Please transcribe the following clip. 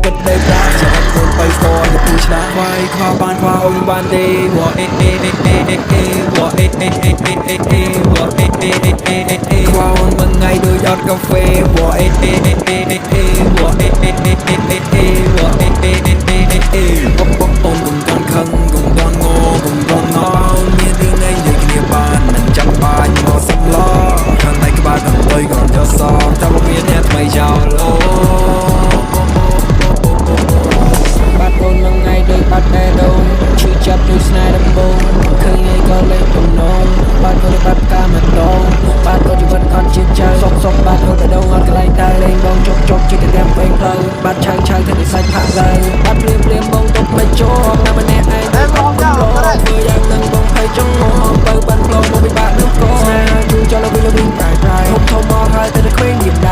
ពិតដេកប្រាចាំខ្លួនបីស្គាល់ទៅពីឆ្លាខ្វាយខ្វល់បានខ្វល់អូនបានទេវ៉ាអេអេអេអេអេអេវ៉ាអេអេអេអេអេអេវ៉ាអេអេអេអេអេអេខ្វល់អូនមួយថ្ងៃដូចអត់កាហ្វេវ៉ាអេអេអេអេអេអេវ៉ាអេអេអេអេអេអេវ៉ាអេអេអេអេអេអេអូនកុំតាន់ខឹងកុំតាន់ងកុំតាន់ណោមានរឿងអីនិយាយគ្នាបានមិនចាំបាច់មកសំឡោខាងណៃក្បាលខាងទុយក៏យកសងតែមកមានអ្នកថ្មីចោលអូបាត់អូនមួយថ្ងៃដូចបាត់តែដូងឈឺចាប់ដូចស្នេហ៍ដំបងឃើញឯងក៏លេងទំនងបាត់អូនបាត់ការមិនដងបាត់អូនជីវិតអត់ជាចៅសុកបាត់អូនដងអត់កន្លែងតើលេងបងជប់ជិះទៅទាំងពេញផ្លូវបាត់ឆៅទៅសាច់ផាក់លើបាត់ភ្លាមបងទុកមិនជាប់តែម្នាក់ឯងតែបងរងធ្វើយ៉ាងនឹងបងភ័យចង់បើបានផ្លោមកពិបាកនឹងក៏ស្នេហ៍ជួយចោលវិញប្រៃធំមកហើយតែក្មេងយី